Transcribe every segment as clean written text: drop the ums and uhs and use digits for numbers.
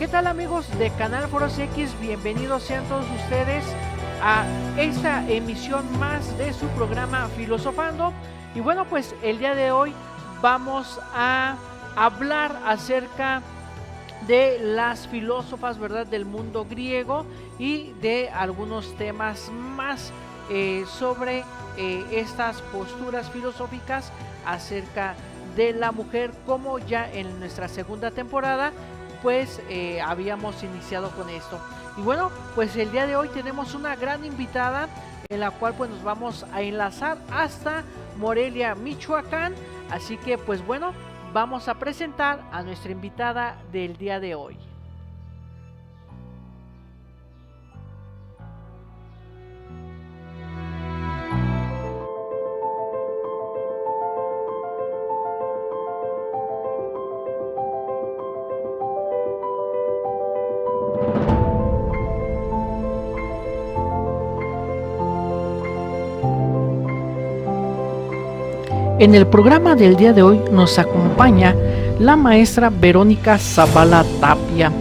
¿Qué tal amigos de Canal Foros X? Bienvenidos sean todos ustedes a esta emisión más de su programa Filosofando. Y bueno, pues el día de hoy vamos a hablar acerca de las filósofas, ¿verdad?, del mundo griego y de algunos temas más sobre estas posturas filosóficas acerca de la mujer, como ya en nuestra segunda temporada pues habíamos iniciado con esto. Y bueno, pues el día de hoy tenemos una gran invitada en la cual pues nos vamos a enlazar hasta Morelia, Michoacán. Así que pues bueno, vamos a presentar a nuestra invitada del día de hoy. En el programa del día de hoy nos acompaña la maestra Verónica Zavala Tapia.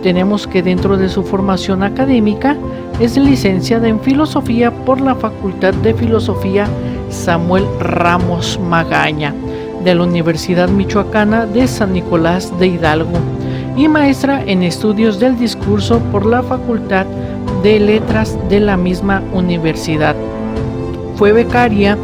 Tenemos que dentro de su formación académica es licenciada en Filosofía por la Facultad de Filosofía Samuel Ramos Magaña de la Universidad Michoacana de San Nicolás de Hidalgo y maestra en Estudios del Discurso por la Facultad de Letras de la misma universidad. Fue becaria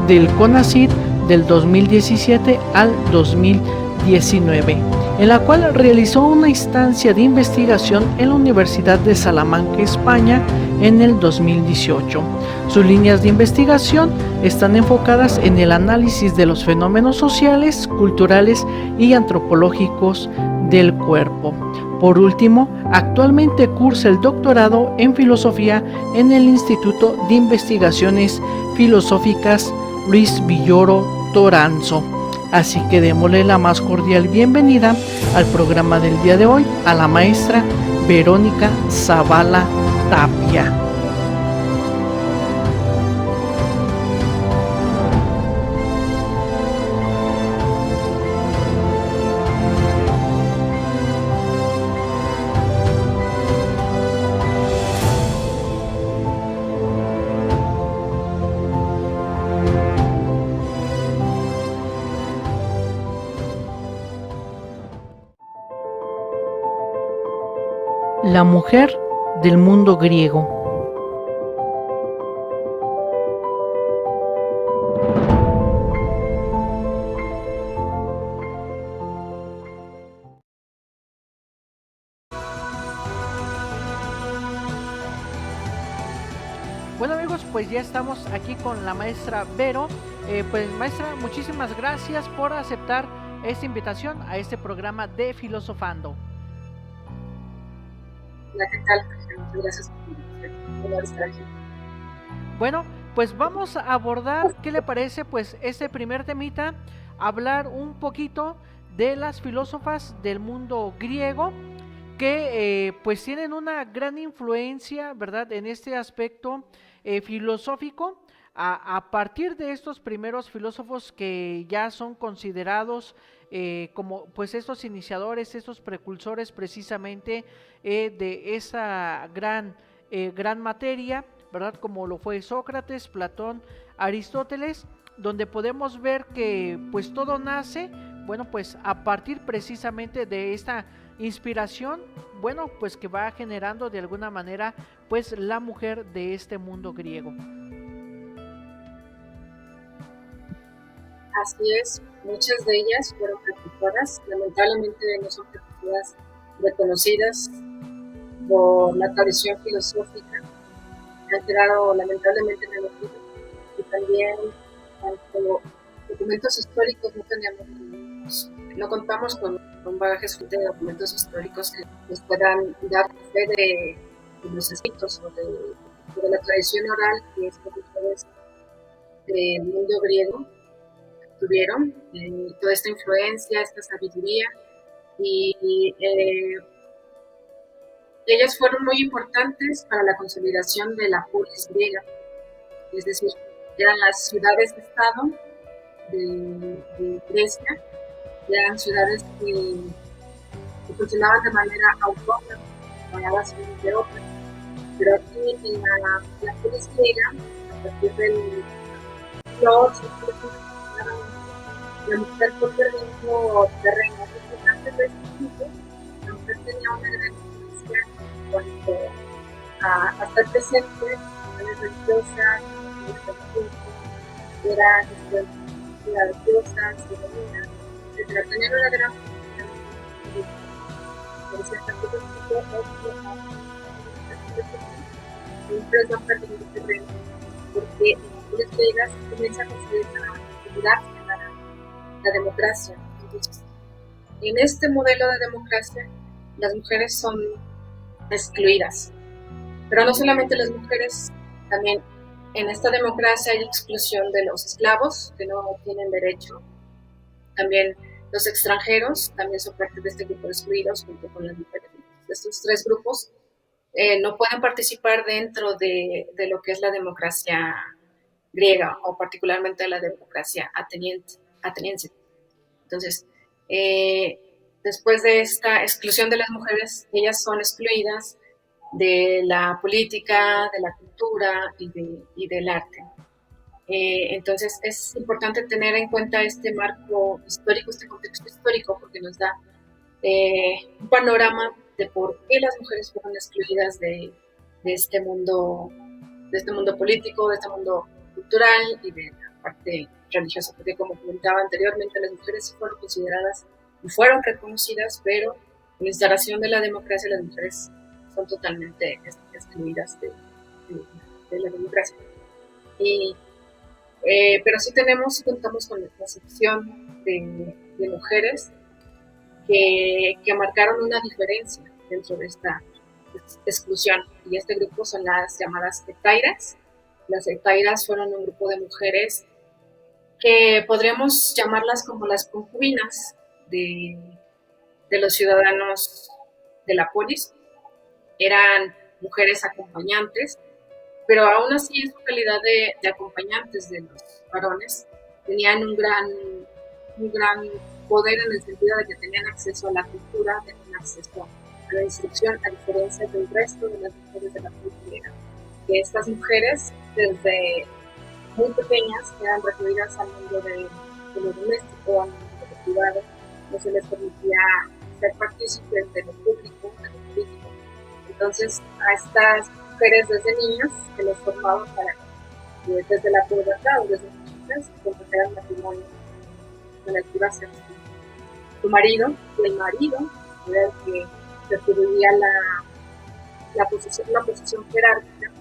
del CONACYT del 2017 al 2019, en la cual realizó una instancia de investigación en la Universidad de Salamanca, España, en el 2018. Sus líneas de investigación están enfocadas en el análisis de los fenómenos sociales, culturales y antropológicos del cuerpo. Por último, actualmente cursa el doctorado en filosofía en el Instituto de Investigaciones Filosóficas Luis Villoro Toranzo. Así que démosle la más cordial bienvenida al programa del día de hoy a la maestra Verónica Zavala Tapia. La mujer del mundo griego. Bueno amigos, pues ya estamos aquí con la maestra Vero. Pues maestra, muchísimas gracias por aceptar esta invitación a este programa de Filosofando. Hola, ¿qué tal? Muchas gracias por estar aquí. Bueno, pues vamos a abordar, ¿qué le parece? Pues este primer temita, hablar un poquito de las filósofas del mundo griego que pues tienen una gran influencia, ¿verdad? En este aspecto filosófico, a partir de estos primeros filósofos que ya son considerados como pues estos iniciadores, estos precursores precisamente de esa gran materia, ¿verdad? Como lo fue Sócrates, Platón, Aristóteles, donde podemos ver que pues todo nace, bueno, pues a partir precisamente de esta inspiración, bueno, pues que va generando de alguna manera pues la mujer de este mundo griego. Así es, muchas de ellas fueron precursoras, lamentablemente no son precursoras reconocidas por la tradición filosófica, han quedado lamentablemente en el olvido y también como documentos históricos no contamos con bagajes de documentos históricos que nos puedan dar fe de los escritos o de la tradición oral que estos autores del mundo griego tuvieron, toda esta influencia, esta sabiduría, y ellas fueron muy importantes para la consolidación de la polis griega, es decir, eran las ciudades-estado de Grecia, eran ciudades que que funcionaban de manera autónoma, separadas unas de otras. Pero aquí en la polis griega, a partir del siglo VIII, la mujer fue perdiendo terreno. Entonces, antes de este tiempo, la mujer tenía una gran influencia en cuanto a estar presente en las religiosas, en los cultos, eran diosas, femeninas, etcétera. Tenían una gran siempre van perdiendo terreno porque en las polis griegas comienza a construir la democracia. Entonces, en este modelo de democracia, las mujeres son excluidas. Pero no solamente las mujeres, también en esta democracia hay exclusión de los esclavos, que no tienen derecho. También los extranjeros también son parte de este grupo de excluidos junto con las mujeres. Estos tres grupos no pueden participar dentro de lo que es la democracia griega o particularmente la democracia ateniense. Entonces, después de esta exclusión de las mujeres, ellas son excluidas de la política, de la cultura y del arte. Entonces es importante tener en cuenta este marco histórico, este contexto histórico, porque nos da un panorama de por qué las mujeres fueron excluidas de este mundo político, de este mundo cultural y de la parte religiosa, porque como comentaba anteriormente, las mujeres fueron consideradas y fueron reconocidas, pero en la instalación de la democracia las mujeres son totalmente excluidas de la democracia. Pero sí contamos con la sección de mujeres que marcaron una diferencia dentro de esta exclusión. Y este grupo son las llamadas hetairas. Las hetairas fueron un grupo de mujeres que podríamos llamarlas como las concubinas de los ciudadanos de la polis. Eran mujeres acompañantes, pero aún así en su calidad de acompañantes de los varones, tenían un gran poder en el sentido de que tenían acceso a la cultura, tenían acceso a la instrucción, a diferencia del resto de las mujeres de la cultura. Que estas mujeres, desde muy pequeñas, eran recluidas al mundo de lo doméstico, al mundo de lo privado, no se les permitía ser partícipes de lo público, de lo político. Entonces, a estas mujeres desde niñas se les formaba para que desde la pubertad o desde chiquitas contrajeran matrimonio con el que iba a ser su marido, y el marido era el que recibía una posición jerárquica,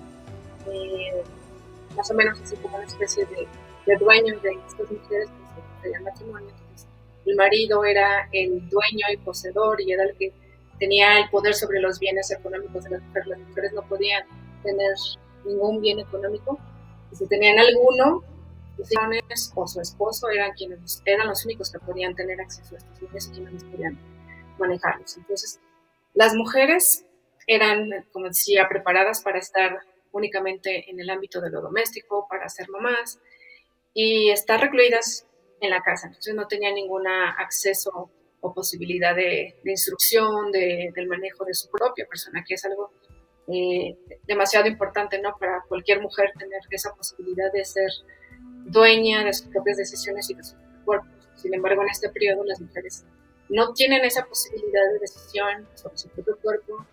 más o menos así como una especie de dueño de estas mujeres que se contraían matrimonio. Entonces, el marido era el dueño y poseedor y era el que tenía el poder sobre los bienes económicos de las mujeres. Las mujeres no podían tener ningún bien económico, y si tenían alguno, sus hijos o su esposo eran los únicos que podían tener acceso a estos bienes y quienes podían manejarlos. Entonces, las mujeres eran, como decía, preparadas para estar únicamente en el ámbito de lo doméstico, para ser mamás y estar recluidas en la casa. Entonces no tenían ningún acceso o posibilidad de instrucción, del manejo de su propia persona, que es algo demasiado importante, ¿no? Para cualquier mujer tener esa posibilidad de ser dueña de sus propias decisiones y de su cuerpo. Sin embargo, en este periodo las mujeres no tienen esa posibilidad de decisión sobre su propio cuerpo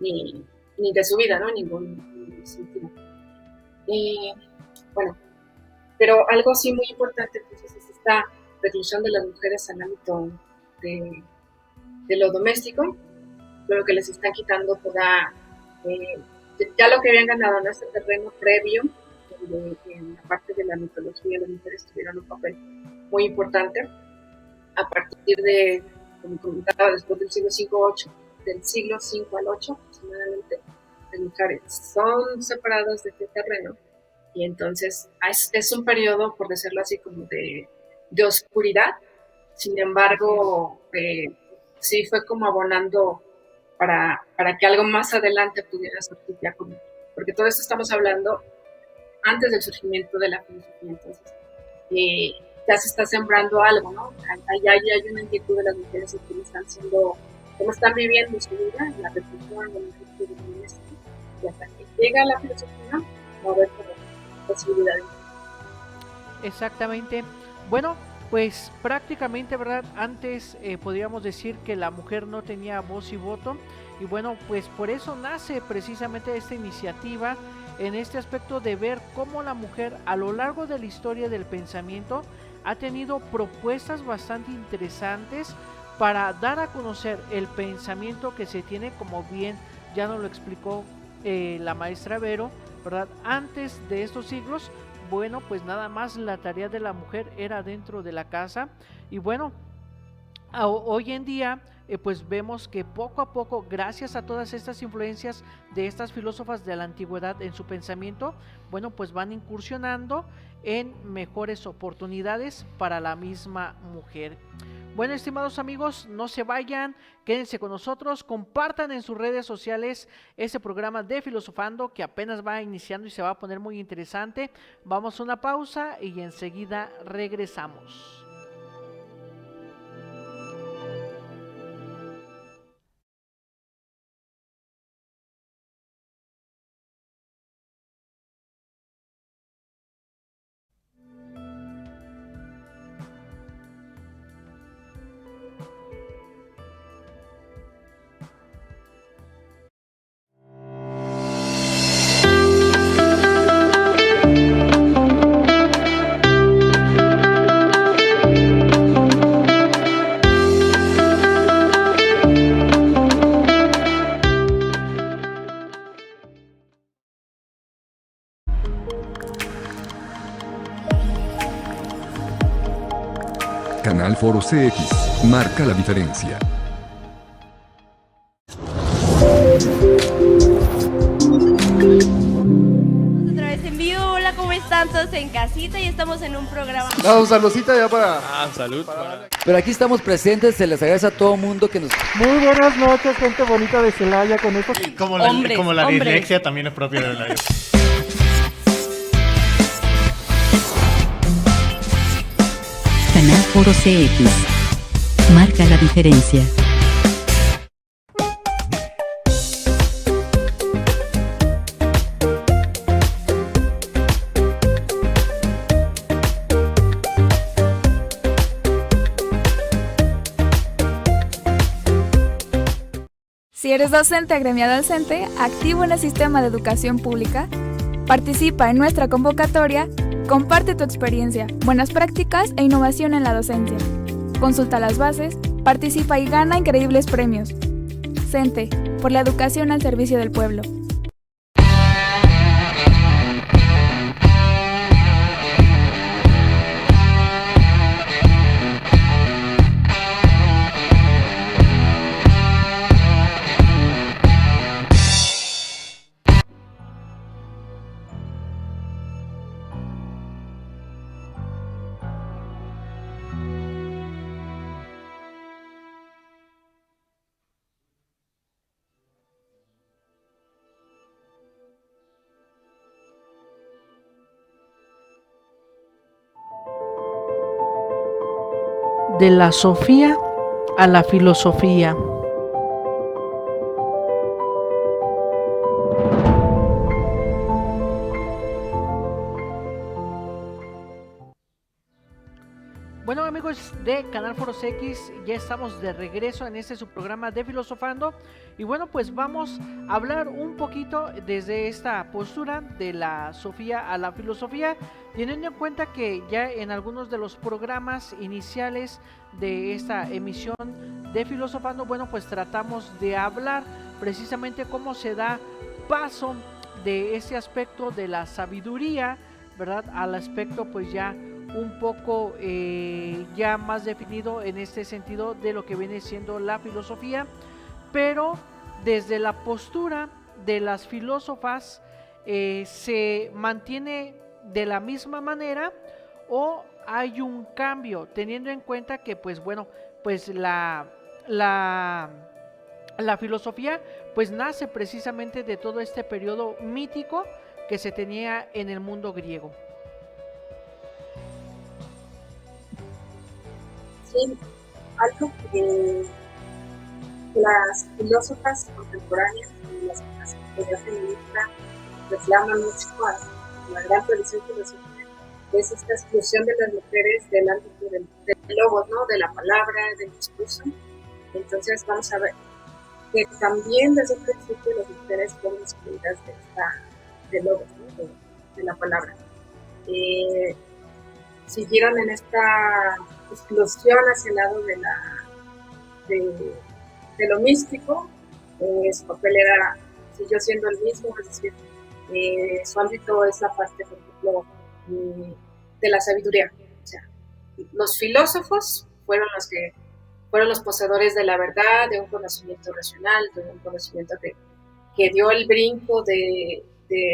ni de su vida, ¿no? Ningún sentido. Bueno, pero algo sí muy importante entonces es esta reclusión de las mujeres al ámbito de lo doméstico, pero que les están quitando toda ya lo que habían ganado en este terreno previo, donde en la parte de la mitología las mujeres tuvieron un papel muy importante. A partir de, como comentaba, después del siglo V, del siglo V al VIII aproximadamente, las mujeres son separadas de este terreno y entonces es un periodo, por decirlo así, como de oscuridad. Sin embargo, sí fue como abonando para que algo más adelante pudiera surgir ya porque todo esto estamos hablando antes del surgimiento de la filosofía. Entonces ya se está sembrando algo, ¿no? Allá hay una inquietud de las mujeres que están siendo cómo están viviendo su vida, la reflexión, el ejercicio de esto, y hasta que llega la filosofía, va a haber como posibilidades. Exactamente. Bueno, pues prácticamente, ¿verdad? Antes podríamos decir que la mujer no tenía voz y voto. Y bueno, pues por eso nace precisamente esta iniciativa en este aspecto de ver cómo la mujer a lo largo de la historia del pensamiento ha tenido propuestas bastante interesantes para dar a conocer el pensamiento que se tiene, como bien ya nos lo explicó la maestra Vero, ¿verdad? Antes de estos siglos, bueno, pues nada más la tarea de la mujer era dentro de la casa. Y bueno, hoy en día pues vemos que poco a poco, gracias a todas estas influencias de estas filósofas de la antigüedad en su pensamiento, bueno, pues van incursionando en mejores oportunidades para la misma mujer. Bueno, estimados amigos, no se vayan, quédense con nosotros, compartan en sus redes sociales ese programa de Filosofando que apenas va iniciando y se va a poner muy interesante. Vamos a una pausa y enseguida regresamos. Canal Foro CX marca la diferencia. Otra vez en vivo, hola, ¿cómo están todos en casita? Y estamos en un programa. No, saludcita ya para... salud. Pero aquí estamos presentes, se les agradece a todo mundo que nos... Muy buenas noches, gente bonita de Celaya, con estos... Como la Hombres. dislexia también es propia de la... Canal Foro CX marca la diferencia. Si eres docente agremiado al CENTE, activo en el sistema de educación pública, participa en nuestra convocatoria, comparte tu experiencia, buenas prácticas e innovación en la docencia. Consulta las bases, participa y gana increíbles premios. CENTE, por la educación al servicio del pueblo. De la Sofía a la filosofía. Bueno, amigos de Canal Foro CX, ya estamos de regreso en este su programa de Filosofando. Y bueno, pues vamos a hablar un poquito desde esta postura de la Sofía a la filosofía, teniendo en cuenta que ya en algunos de los programas iniciales de esta emisión de Filosofando, bueno, pues tratamos de hablar precisamente cómo se da paso de ese aspecto de la sabiduría, ¿verdad?, al aspecto pues ya un poco ya más definido en este sentido de lo que viene siendo la filosofía, pero desde la postura de las filósofas se mantiene de la misma manera o hay un cambio, teniendo en cuenta que pues bueno, pues la filosofía pues nace precisamente de todo este periodo mítico que se tenía en el mundo griego. Sí, algo que las filósofas contemporáneas y las filosofía feminista reclaman mucho a la gran tradición filosófica, es esta exclusión de las mujeres del ámbito del logos, ¿no? De la palabra, del discurso. Entonces vamos a ver que también desde el principio las mujeres fueron excluidas de logos, ¿no? de la palabra. Siguieron en esta exclusión hacia el lado de lo místico. Su papel siguió siendo el mismo, es decir, su ámbito es la parte, por ejemplo, de la sabiduría. O sea, los filósofos fueron los poseedores de la verdad, de un conocimiento racional, de un conocimiento que dio el brinco de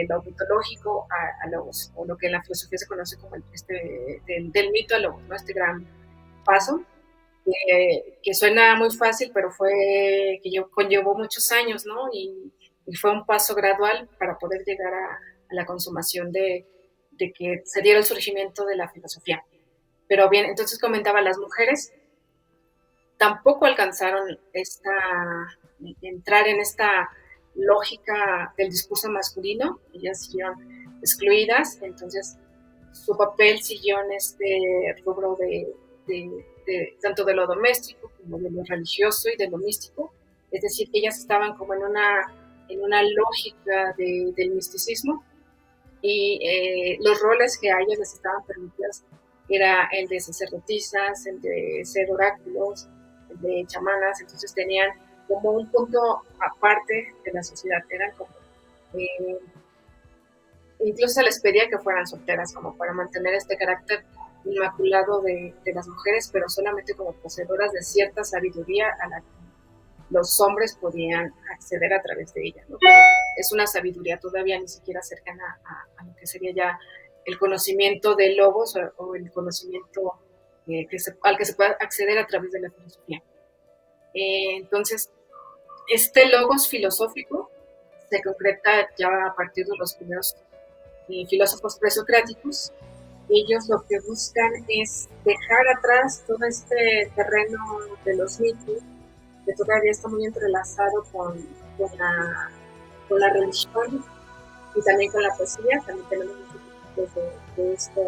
lo mitológico a logos, o lo que en la filosofía se conoce como del mito a logos, ¿no? Este gran paso, que suena muy fácil, pero conllevó muchos años, ¿no? Y fue un paso gradual para poder llegar a la consumación de que se diera el surgimiento de la filosofía. Pero bien, entonces comentaba, las mujeres tampoco alcanzaron entrar en esta lógica del discurso masculino, ellas siguieron excluidas, entonces su papel siguió en este rubro tanto de lo doméstico como de lo religioso y de lo místico, es decir, ellas estaban como en una lógica del misticismo, y los roles que a ellas les estaban permitidos era el de sacerdotisas, el de ser oráculos, el de chamanas, entonces tenían como un punto aparte de la sociedad, eran como, incluso se les pedía que fueran solteras, como para mantener este carácter inmaculado de las mujeres, pero solamente como poseedoras de cierta sabiduría a la que los hombres podían acceder a través de ella, ¿no? Pero es una sabiduría todavía ni siquiera cercana a lo que sería ya el conocimiento de logos o el conocimiento al que se puede acceder a través de la filosofía. Entonces, este logos filosófico se concreta ya a partir de los primeros filósofos presocráticos. Ellos lo que buscan es dejar atrás todo este terreno de los mitos, que todavía está muy entrelazado con la religión y también con la poesía. También tenemos muchos de esto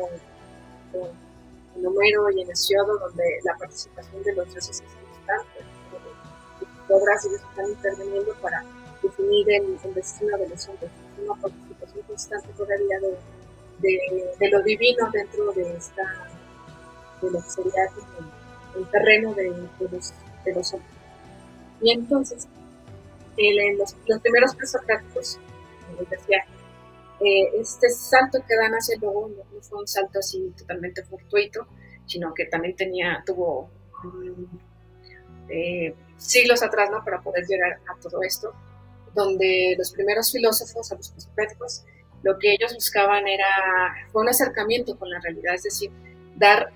en Homero y en Hesiodo, donde la participación de los dioses es constante. Obras ellos están interviniendo para definir el destino de los hombres. Es una participación constante todavía de lo divino dentro de lo que sería como el terreno de los hombres. Y entonces, los primeros presocráticos, les decía, este salto que dan hacia el logo no fue un salto así totalmente fortuito, sino que también tuvo siglos atrás, ¿no? Para poder llegar a todo esto, donde los primeros filósofos, a los presocráticos, lo que ellos buscaban fue un acercamiento con la realidad, es decir, dar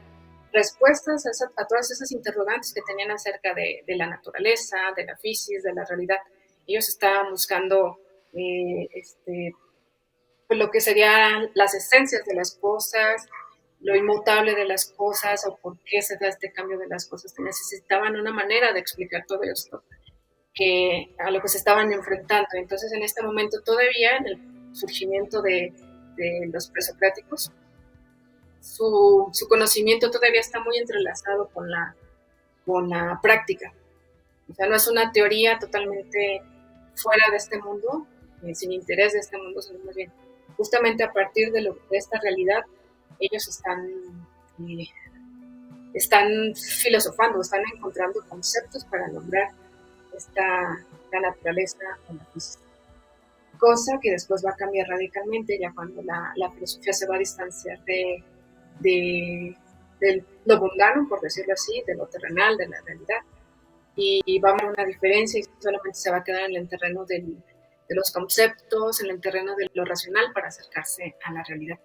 respuestas a todas esas interrogantes que tenían acerca de la naturaleza, de la física, de la realidad. Ellos estaban buscando pues lo que serían las esencias de las cosas, lo inmutable de las cosas, o por qué se da este cambio de las cosas. Necesitaban una manera de explicar todo esto a lo que se estaban enfrentando. Entonces, en este momento todavía, en el surgimiento de los presocráticos, su conocimiento todavía está muy entrelazado con la práctica. O sea, no es una teoría totalmente fuera de este mundo, sin interés de este mundo, sino más bien justamente a partir de esta realidad, ellos están filosofando, están encontrando conceptos para nombrar la naturaleza o la física. Cosa que después va a cambiar radicalmente ya cuando la filosofía se va a distanciar de lo mundano, por decirlo así, de lo terrenal, de la realidad, y va a haber una diferencia y solamente se va a quedar en el terreno de los conceptos, en el terreno de lo racional para acercarse a la realidad.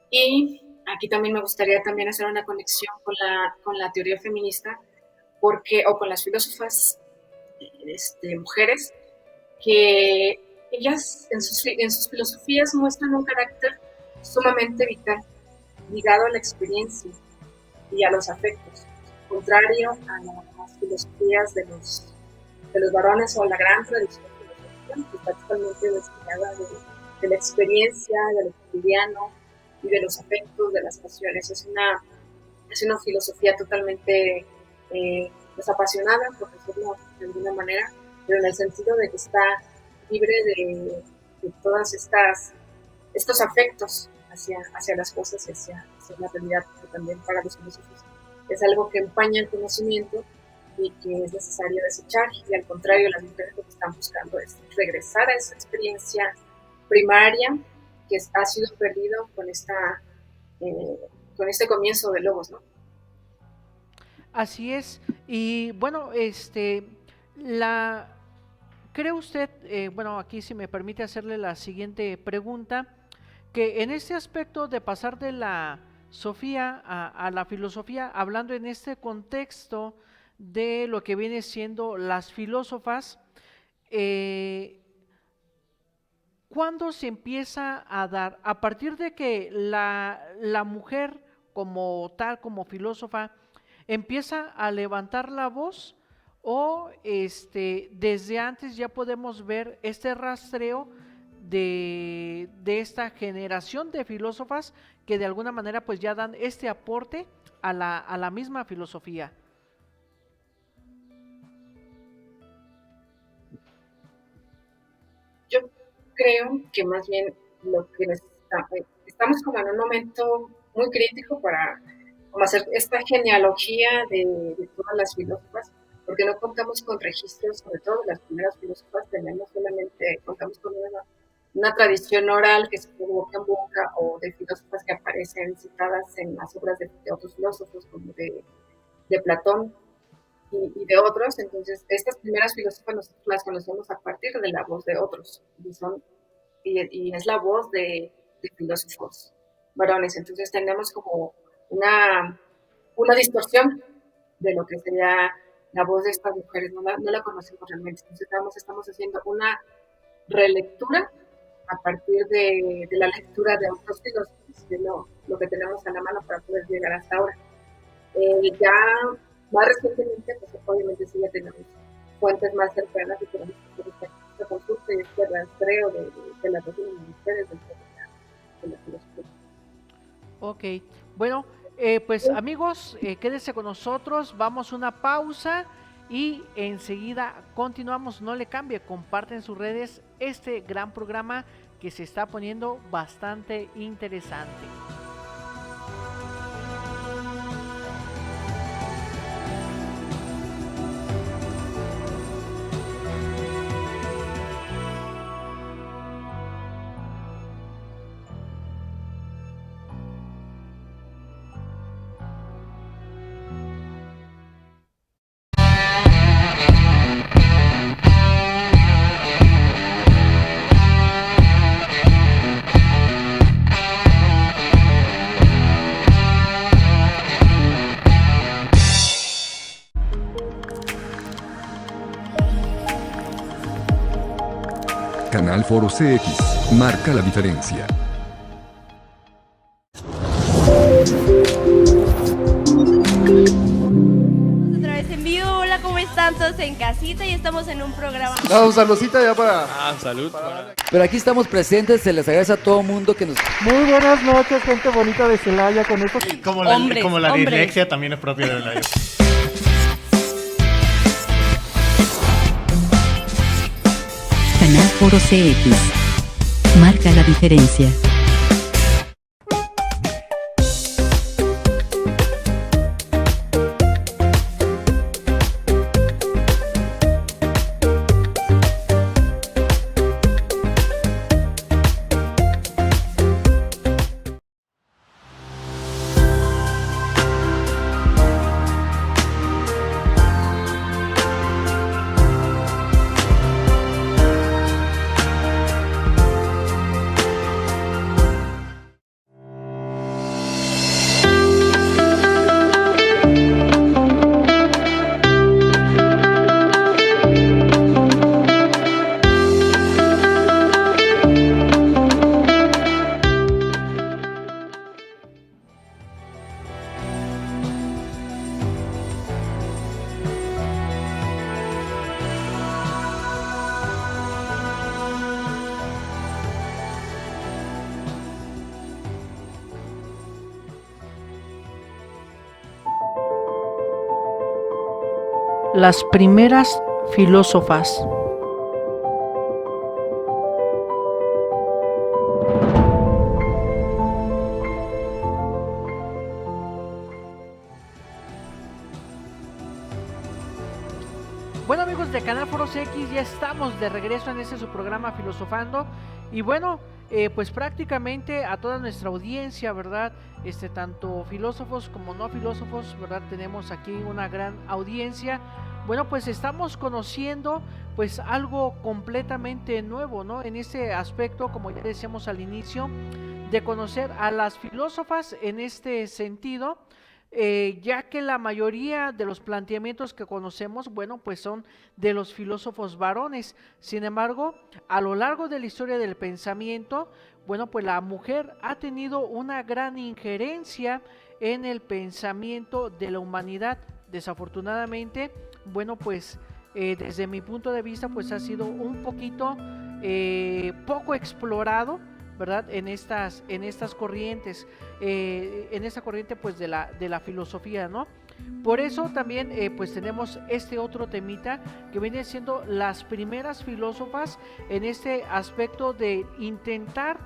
Y aquí también me gustaría también hacer una conexión con la teoría feminista, o con las filósofas mujeres, que ellas en sus filosofías muestran un carácter sumamente vital, ligado a la experiencia y a los afectos, contrario a las filosofías de de los varones, o la gran tradición filosófica, que está totalmente destinada de la experiencia, de lo cotidiano y de los afectos, de las pasiones. Es una filosofía totalmente desapasionada, por decirlo de alguna manera, pero en el sentido de que está libre de todas estos afectos hacia las cosas y hacia la realidad, que también para los filósofos es algo que empaña el conocimiento y que es necesario desechar, y al contrario, las mujeres lo que están buscando es regresar a esa experiencia primaria que ha sido perdido con este comienzo de Logos, ¿no? Así es. Y bueno, ¿cree usted, bueno, aquí si me permite hacerle la siguiente pregunta, que en este aspecto de pasar de la Sofía a la filosofía, hablando en este contexto de lo que viene siendo las filósofas, ¿cuándo se empieza a dar? ¿A partir de que la mujer como tal, como filósofa, empieza a levantar la voz, o desde antes ya podemos ver este rastreo de esta generación de filósofas que de alguna manera pues ya dan este aporte a la misma filosofía? Yo creo que más bien lo que estamos como en un momento muy crítico para como hacer esta genealogía de todas las filósofas, porque no contamos con registros, sobre todo las primeras filósofas, contamos con una tradición oral que se fue de boca en boca, o de filósofas que aparecen citadas en las obras de otros filósofos, como de Platón y de otros. Entonces, estas primeras filósofas nosotros las conocemos a partir de la voz de otros, y es la voz de filósofos varones. Entonces, tenemos como una distorsión de lo que sería la voz de estas mujeres, no la conocemos realmente. Entonces, estamos haciendo una relectura a partir de la lectura de otros filósofos, de lo que tenemos a la mano para poder llegar hasta ahora. Ya más recientemente, pues obviamente sí ya tenemos fuentes más cercanas y tenemos esta consulta y este rastreo de las dos mujeres dentro de la filosofía. Ok, bueno, pues amigos, quédense con nosotros, vamos a una pausa y enseguida continuamos. No le cambie, comparten en sus redes este gran programa que se está poniendo bastante interesante. Canal Foro CX marca la diferencia. Otra vez en vivo. Hola, ¿cómo están todos en casita? Y estamos en un programa. No, saludcita ya para... Salud. Pero aquí estamos presentes, se les agradece a todo mundo que nos... Muy buenas noches, gente bonita de Celaya, con estos... Como la dislexia también es propia de la Canal Foro CX. Marca la diferencia. las primeras filósofas. Bueno, amigos de Canal Foros X, ya estamos de regreso en su programa Filosofando. Y bueno, pues prácticamente a toda nuestra audiencia, ¿verdad? Tanto filósofos como no filósofos, ¿verdad? Tenemos aquí una gran audiencia. Bueno, pues estamos conociendo pues algo completamente nuevo, ¿no? En este aspecto, como ya decíamos al inicio, de conocer a las filósofas en este sentido. Ya que la mayoría de los planteamientos que conocemos, bueno, pues son de los filósofos varones. Sin embargo, a lo largo de la historia del pensamiento, bueno, pues la mujer ha tenido una gran injerencia en el pensamiento de la humanidad. Desafortunadamente, bueno, pues desde mi punto de vista, pues ha sido un poquito poco explorado, ¿verdad? En estas corrientes, en esta corriente pues de la filosofía, ¿no? Por eso también pues tenemos este otro temita que viene siendo las primeras filósofas en este aspecto de intentar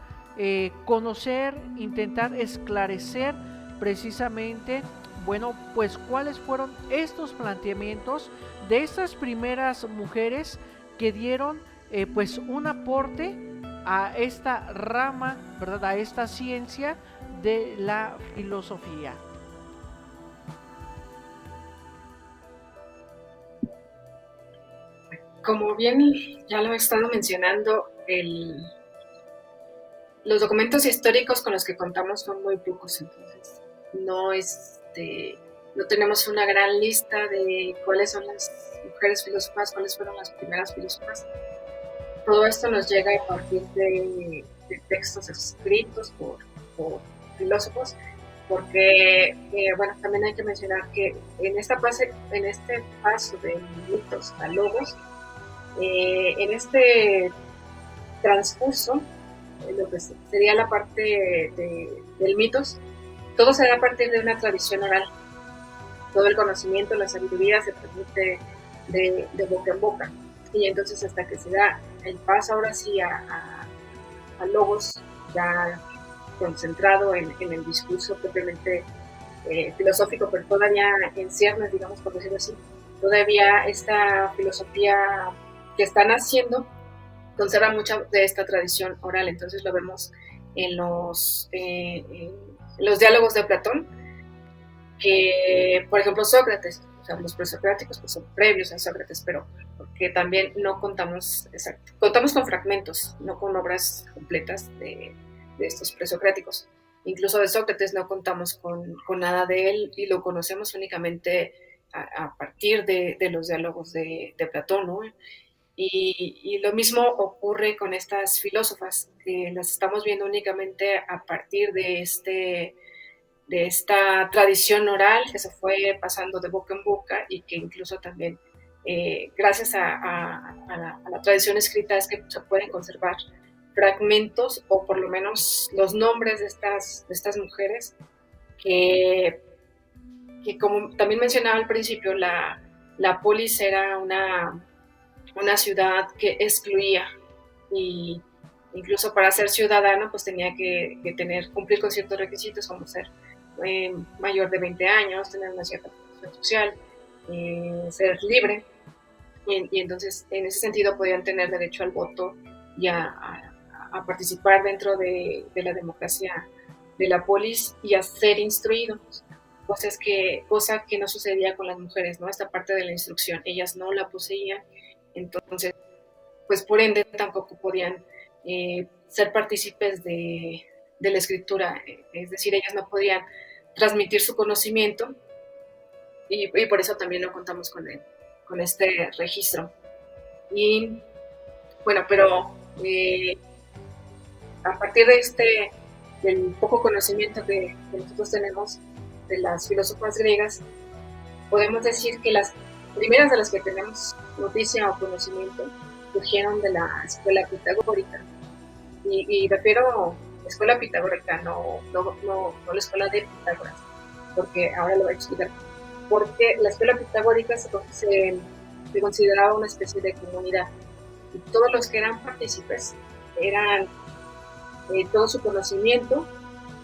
conocer, intentar esclarecer precisamente, bueno, pues cuáles fueron estos planteamientos de estas primeras mujeres que dieron pues un aporte a esta rama, ¿verdad? A esta ciencia de la filosofía. Como bien ya lo he estado mencionando, los documentos históricos con los que contamos son muy pocos, entonces no tenemos una gran lista de cuáles son las mujeres filósofas, cuáles fueron las primeras filósofas. Todo esto nos llega a partir de textos escritos por filósofos, porque bueno, también hay que mencionar que en este paso de mitos a logos, en este transcurso, lo que sería la parte del mitos, todo se da a partir de una tradición oral. Todo el conocimiento, la sabiduría se transmite de boca en boca. Y entonces hasta que se da el paso ahora sí a logos ya concentrado en el discurso propiamente filosófico, pero todavía en ciernes, digamos, por decirlo así, todavía esta filosofía que están haciendo conserva mucha de esta tradición oral. Entonces lo vemos en los diálogos de Platón, que por ejemplo Sócrates, o sea, los presocráticos pues son previos a Sócrates, pero porque también no contamos con fragmentos, no con obras completas de estos presocráticos. Incluso de Sócrates no contamos con nada de él y lo conocemos únicamente a partir de los diálogos de Platón, ¿no? Y lo mismo ocurre con estas filósofas, que las estamos viendo únicamente a partir de esta tradición oral que se fue pasando de boca en boca y que incluso también gracias a la tradición escrita es que se pueden conservar fragmentos o por lo menos los nombres de estas mujeres que como también mencionaba al principio, la polis era una ciudad que excluía, y incluso para ser ciudadano pues tenía que cumplir con ciertos requisitos como ser mayor de 20 años, tener una cierta posición social, ser libre, y entonces en ese sentido podían tener derecho al voto y a participar dentro de la democracia de la polis y a ser instruidos, cosa que no sucedía con las mujeres, ¿no? Esta parte de la instrucción, ellas no la poseían, entonces pues por ende tampoco podían ser partícipes de la escritura, es decir, ellas no podían transmitir su conocimiento y por eso también no contamos con este registro. Y bueno, pero a partir del poco conocimiento que nosotros tenemos de las filósofas griegas, podemos decir que las primeras de las que tenemos noticia o conocimiento surgieron de la escuela pitagórica. Y refiero a la escuela pitagórica, no la escuela de Pitágoras, porque ahora lo voy a explicar. porque la escuela pitagórica se consideraba una especie de comunidad, y todos los que eran partícipes eran todo su conocimiento,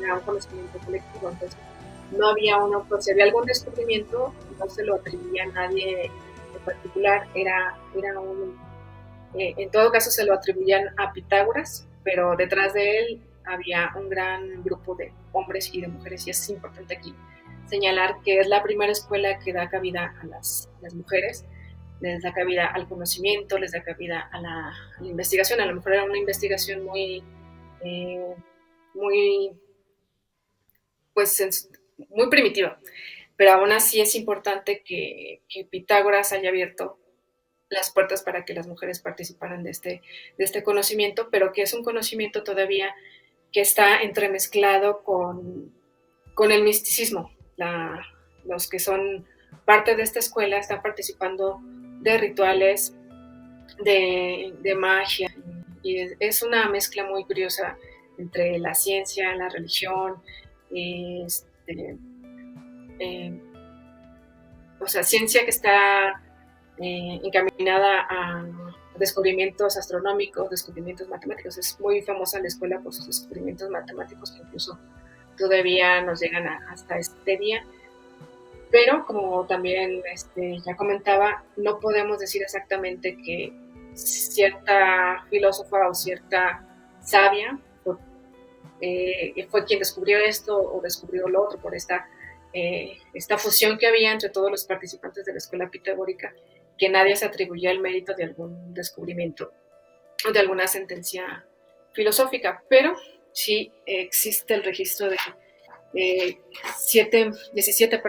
era un conocimiento colectivo. Entonces no había uno, pues, si había algún descubrimiento, no se lo atribuía a nadie en particular, en todo caso se lo atribuían a Pitágoras, pero detrás de él había un gran grupo de hombres y de mujeres, y es importante aquí señalar que es la primera escuela que da cabida a las mujeres, les da cabida al conocimiento, les da cabida a la investigación. A lo mejor era una investigación muy primitiva, pero aún así es importante que Pitágoras haya abierto las puertas para que las mujeres participaran de este conocimiento, pero que es un conocimiento todavía que está entremezclado con el misticismo. Los que son parte de esta escuela están participando de rituales, de magia, y es una mezcla muy curiosa entre la ciencia, la religión, ciencia que está encaminada a descubrimientos astronómicos, descubrimientos matemáticos. Es muy famosa la escuela por sus descubrimientos matemáticos, que incluso todavía nos llegan hasta este día. Pero como también ya comentaba, no podemos decir exactamente que cierta filósofa o cierta sabia fue quien descubrió esto o descubrió lo otro, por esta fusión que había entre todos los participantes de la escuela pitagórica, que nadie se atribuía el mérito de algún descubrimiento o de alguna sentencia filosófica, pero sí existe el registro de 17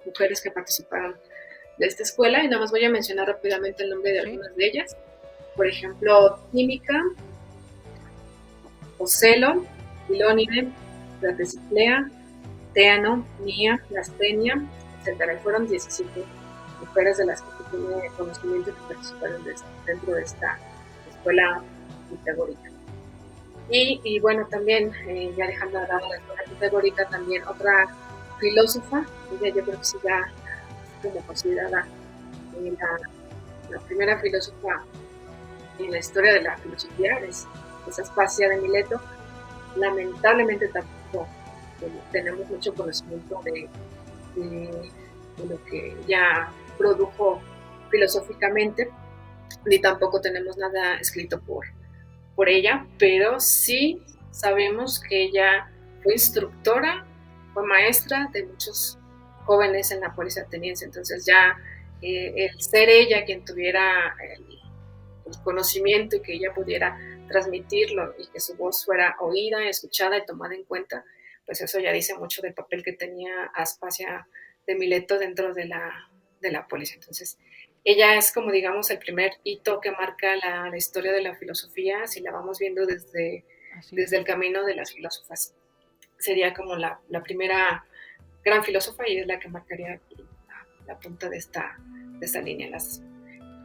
mujeres que participaron de esta escuela, y nada más voy a mencionar rápidamente el nombre de algunas de ellas. Por ejemplo, Tímica, Ocelo, Filónide, Plateciclea, Teano, Mía, Lastenia, etc. Fueron 17 mujeres de las que se tiene conocimiento que participaron dentro de esta escuela pitagórica. Y bueno, también, ya dejando de lado la escuela pitagórica, también otra filósofa, ella yo creo que sí ya es como considerada la primera filósofa en la historia de la filosofía, es Aspasia de Mileto. Lamentablemente tampoco tenemos mucho conocimiento de lo que ella produjo filosóficamente, ni tampoco tenemos nada escrito por ella, pero sí sabemos que ella fue instructora, fue maestra de muchos jóvenes en la polis ateniense. Entonces ya el ser ella quien tuviera el conocimiento y que ella pudiera transmitirlo y que su voz fuera oída, escuchada y tomada en cuenta, pues eso ya dice mucho del papel que tenía Aspasia de Mileto dentro de la polis. Entonces ella es como, digamos, el primer hito que marca la historia de la filosofía, si la vamos viendo desde el camino de las filósofas. Sería como la primera gran filósofa, y es la que marcaría la punta de esta línea.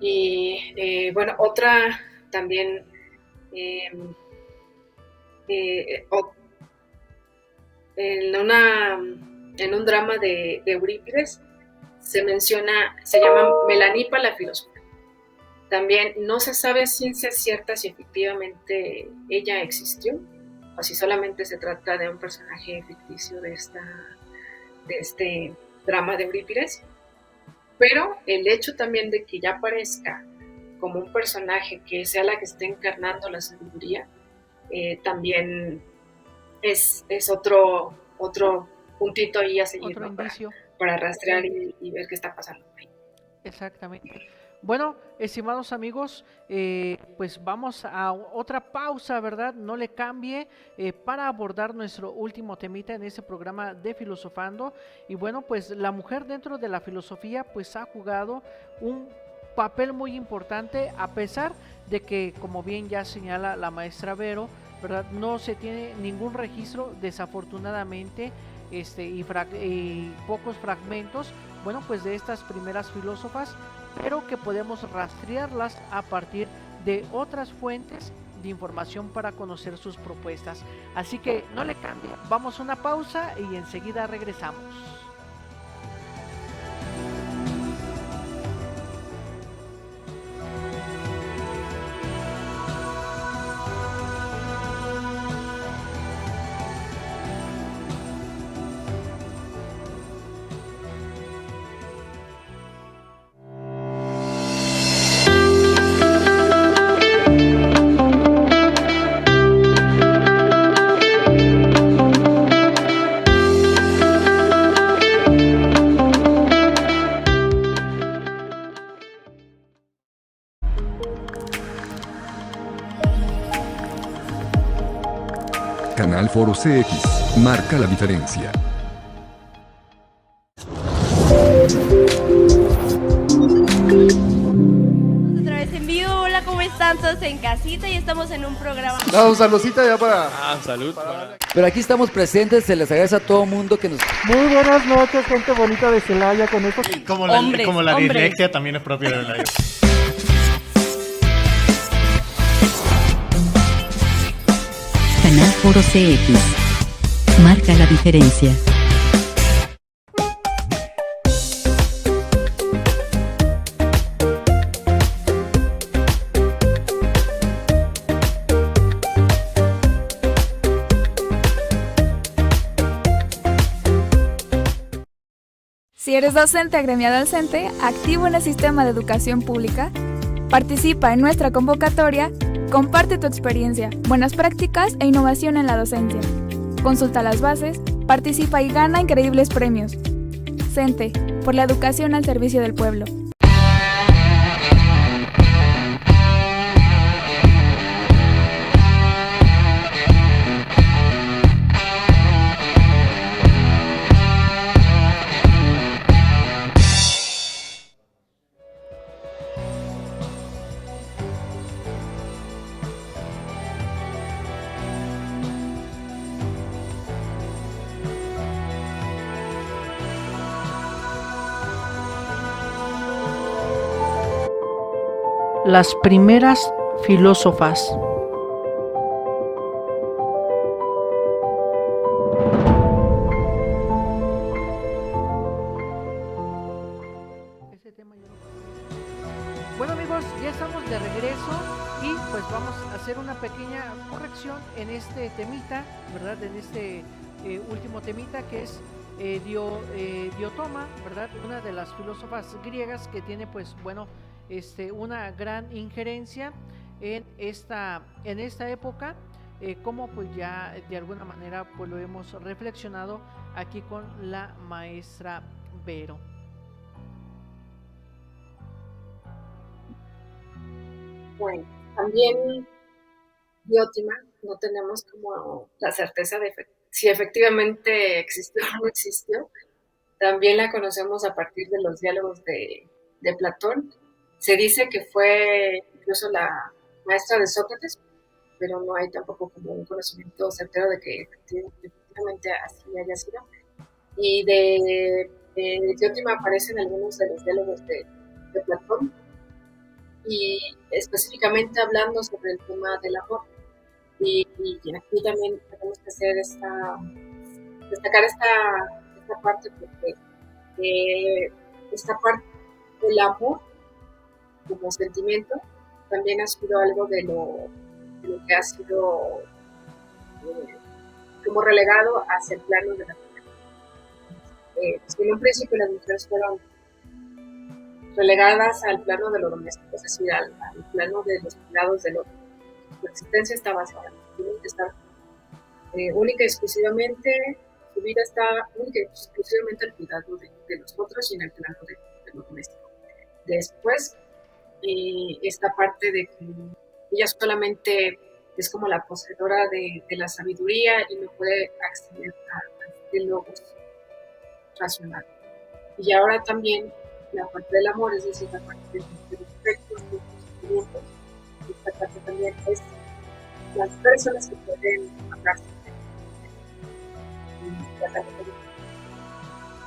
Y bueno, otra también, en un drama de Eurípides, se llama Melanipa la filósofa. También no se sabe a ciencia cierta si efectivamente ella existió o si solamente se trata de un personaje ficticio de este drama de Eurípides, pero el hecho también de que ya aparezca como un personaje que sea la que esté encarnando la sabiduría, también es otro puntito ahí a seguir, ¿no? para rastrear y ver qué está pasando ahí. Exactamente. Bueno, estimados amigos, pues vamos a otra pausa, ¿verdad? No le cambie, para abordar nuestro último temita en este programa de Filosofando. Y bueno, pues la mujer dentro de la filosofía pues ha jugado un papel muy importante, a pesar de que, como bien ya señala la maestra Vero, ¿verdad?, no se tiene ningún registro, desafortunadamente, y pocos fragmentos, bueno, pues de estas primeras filósofas, pero que podemos rastrearlas a partir de otras fuentes de información para conocer sus propuestas. Así que no le cambie, vamos a una pausa y enseguida regresamos. Canal Foro CX. Marca la diferencia. Otra vez en vivo. Hola, ¿cómo están todos en casita? Y estamos en un programa. No, saludcita ya para... Salud. Pero aquí estamos presentes, se les agradece a todo mundo que nos... Muy buenas noches, gente bonita de Celaya, con estos... Como la Hombres. dislexia también es propia de la Canal Foro CX. Marca la diferencia. Si eres docente agremiado al CENTE, activo en el sistema de educación pública, participa en nuestra convocatoria, comparte tu experiencia, buenas prácticas e innovación en la docencia. Consulta las bases, participa y gana increíbles premios. CENTE, por la educación al servicio del pueblo. Las primeras filósofas. Bueno amigos, ya estamos de regreso y pues vamos a hacer una pequeña corrección en este temita, ¿verdad? En este último temita que es Diotoma, ¿verdad? Una de las filósofas griegas que tiene pues bueno una gran injerencia en esta época, como pues ya de alguna manera pues lo hemos reflexionado aquí con la maestra Vero. Bueno, también Diótima, no tenemos como la certeza de si efectivamente existió o no existió. También la conocemos a partir de los diálogos de Platón. Se dice que fue incluso la maestra de Sócrates, pero no hay tampoco como un conocimiento certero de que efectivamente así haya sido. Y de Diótima aparecen algunos de los diálogos de Platón, y específicamente hablando sobre el tema del amor. Y aquí también tenemos que hacer destacar esta parte, porque esta parte del amor como sentimiento también ha sido algo de lo que ha sido como relegado hacia el plano de la mujer. Pues en un principio las mujeres fueron relegadas al plano de lo doméstico, es decir, al plano de los cuidados del otro. Su existencia está basada única y exclusivamente, su vida está única y exclusivamente al cuidado de los otros y en el plano de lo doméstico. Después, esta parte de que ella solamente es como la poseedora de la sabiduría y no puede acceder a este logos racional. Y ahora también la parte del amor, es decir, la parte de los afectos, de los sentimientos. Esta parte también es las personas que pueden hablarse.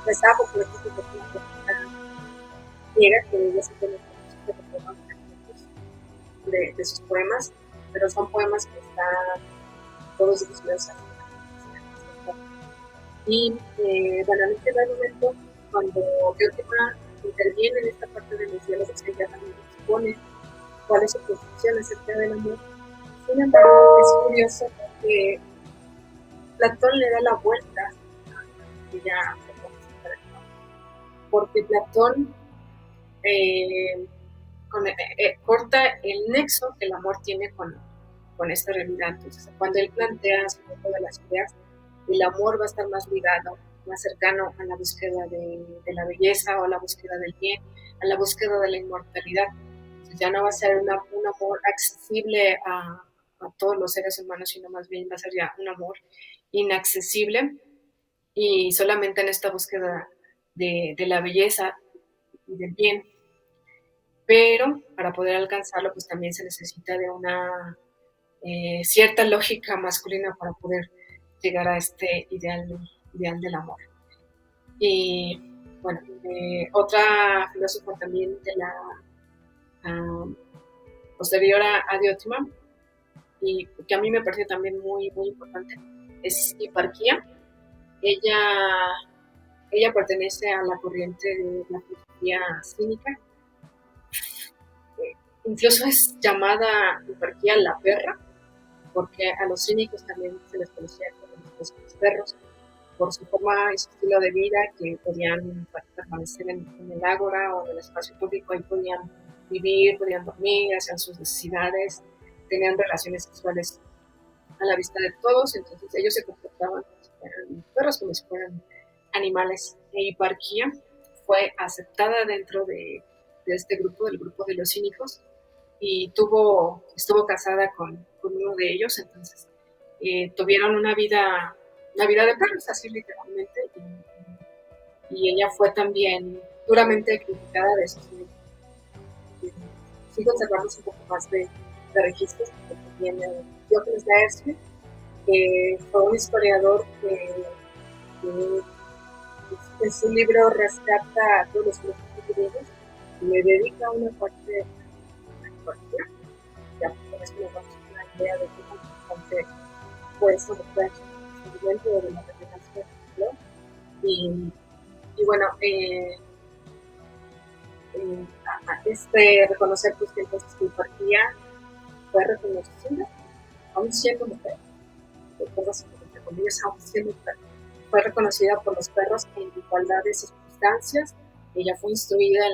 Rezago, por ejemplo, que una persona quiera que ella se tenga de sus poemas, pero son poemas que están todos dirigidos a y bueno, en este momento, cuando Diótima interviene en esta parte de los diálogos, ella también expone cuál es su posición acerca del amor. Sin embargo, es curioso que Platón le da la vuelta a ella, porque Platón corta el nexo que el amor tiene con esta realidad. Entonces, cuando él plantea su mundo de las ideas, el amor va a estar más ligado, más cercano a la búsqueda de la belleza o a la búsqueda del bien, a la búsqueda de la inmortalidad. Entonces, ya no va a ser un amor accesible a todos los seres humanos, sino más bien va a ser ya un amor inaccesible y solamente en esta búsqueda de la belleza y del bien. Pero para poder alcanzarlo, pues también se necesita de una cierta lógica masculina para poder llegar a este ideal del amor. Y bueno, otra filósofa también de la posterior a Diotima, y que a mí me parece también muy, muy importante, es Hiparquía. Ella pertenece a la corriente de la filosofía cínica. Incluso es llamada Hiparquía la perra, porque a los cínicos también se les conocía como los perros, por su forma y su estilo de vida, que podían permanecer en el ágora o en el espacio público, ahí podían vivir, podían dormir, hacían sus necesidades, tenían relaciones sexuales a la vista de todos, entonces ellos se comportaban como si fueran perros, como si fueran animales. E Hiparquía fue aceptada dentro de este grupo, del grupo de los cínicos, y estuvo casada con uno de ellos, entonces tuvieron una vida de perros, así literalmente, y ella fue también duramente criticada de eso. Sí conservamos un poco más de registros, porque también Diógenes Laercio, que fue un historiador que en su libro rescata a todos los filósofos griegos y le dedica una parte a la historia. Ya por eso nos damos una idea de qué tan importante fue eso de de la representación, ¿no? Y bueno, reconocer pues, que entonces su Hiparquía fue reconocida, aún siendo mujer, entre comillas, aún siendo mujer, fue reconocida por los perros en igualdad de circunstancias. Ella fue instruida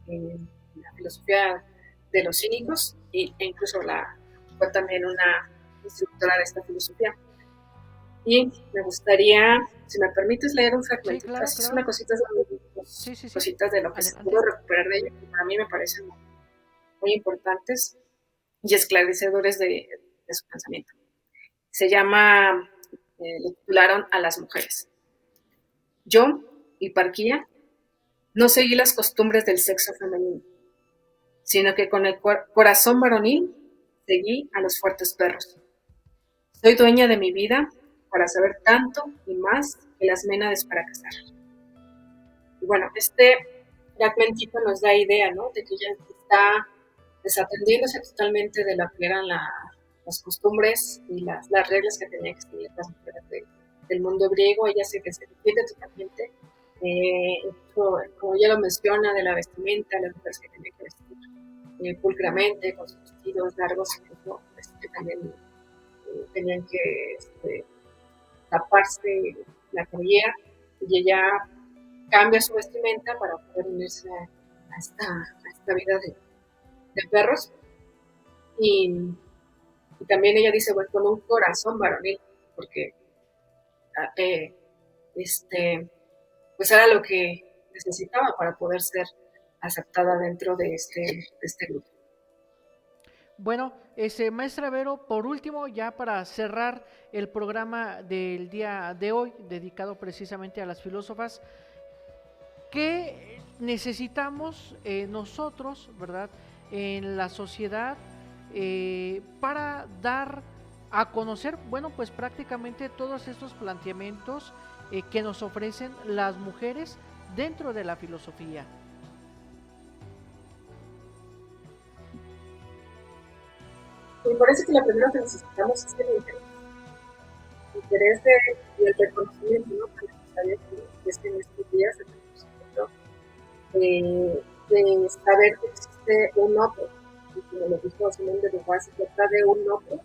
en la filosofía de los cínicos e incluso fue también una instructora de esta filosofía. Y me gustaría, si me permites, leer un fragmento. Sí, claro, Así claro. son cositas, Sí. Cositas de lo que Adelante. se pudo recuperar de ella, que para mí me parecen muy importantes y esclarecedores de su pensamiento. Se llama, le titularon A las mujeres. Yo, Hiparquía, no seguí las costumbres del sexo femenino, sino que con el corazón varonil seguí a los fuertes perros. Soy dueña de mi vida para saber tanto y más que las ménades para cazar. Y bueno, este fragmentito nos da idea, ¿no? De que ella está desatendiéndose totalmente de lo que eran las costumbres y las reglas que tenían que seguir las mujeres del mundo griego. Ella se defiende totalmente, como ella lo menciona, de la vestimenta, las mujeres que tenían que vestir pulcramente, con sus vestidos largos, incluso que también tenían que taparse la cabellera, y ella cambia su vestimenta para poder unirse a esta vida de perros. Y también ella dice, bueno, con un corazón varonil, porque pues era lo que necesitaba para poder ser aceptada dentro de este grupo. Bueno, maestra Vero, por último, ya para cerrar el programa del día de hoy, dedicado precisamente a las filósofas, ¿qué necesitamos nosotros, verdad, en la sociedad para dar a conocer, bueno, pues prácticamente todos estos planteamientos que nos ofrecen las mujeres dentro de la filosofía? Me parece que lo primero que necesitamos es el interés y el reconocimiento, ¿no? Tan necesario que es que en estos días el reconocimiento de saber que existe un otro, y como lo dijo Simón de Beauvoir, se trata de un otro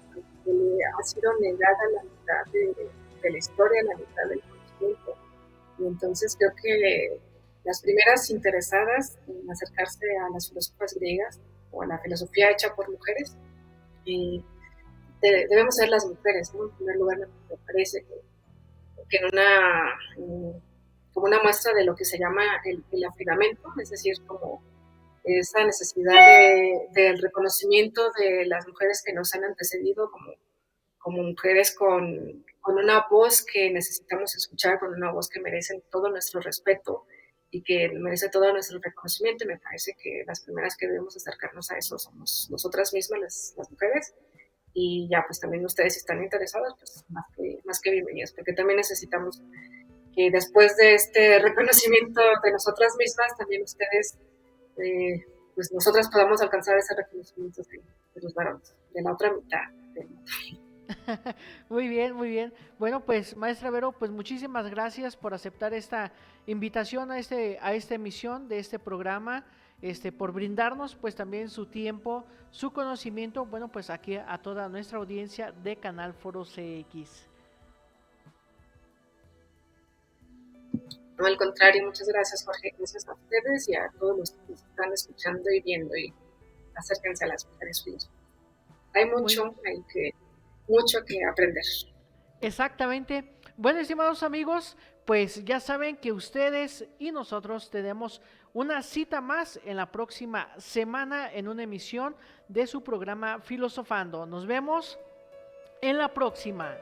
que le ha sido negada la mitad de la historia, la mitad del conocimiento. Y entonces creo que las primeras interesadas en acercarse a las filósofas griegas o a la filosofía hecha por mujeres, debemos ser las mujeres, ¿no? En primer lugar, me parece que como una muestra de lo que se llama el afirmamento, es decir, como esa necesidad del reconocimiento de las mujeres que nos han antecedido como mujeres con una voz que necesitamos escuchar, con una voz que merece todo nuestro respeto y que merece todo nuestro reconocimiento. Y me parece que las primeras que debemos acercarnos a eso somos nosotras mismas, las mujeres. Y ya, pues también ustedes, si están interesados, pues más que bienvenidos, porque también necesitamos que después de este reconocimiento de nosotras mismas, también ustedes, pues nosotras podamos alcanzar ese reconocimiento de los varones, de la otra mitad del mundo. Muy bien, muy bien. Bueno, pues maestra Vero, pues muchísimas gracias por aceptar esta invitación a esta emisión de este programa, por brindarnos pues también su tiempo, su conocimiento, bueno, pues aquí a toda nuestra audiencia de Canal Foro CX. No, al contrario, muchas gracias, Jorge, gracias a ustedes y a todos los que nos están escuchando y viendo, y acérquense a las mujeres filósofas. Hay mucho que aprender. Exactamente. Bueno, estimados amigos, pues ya saben que ustedes y nosotros tenemos una cita más en la próxima semana en una emisión de su programa Filosofando. Nos vemos en la próxima.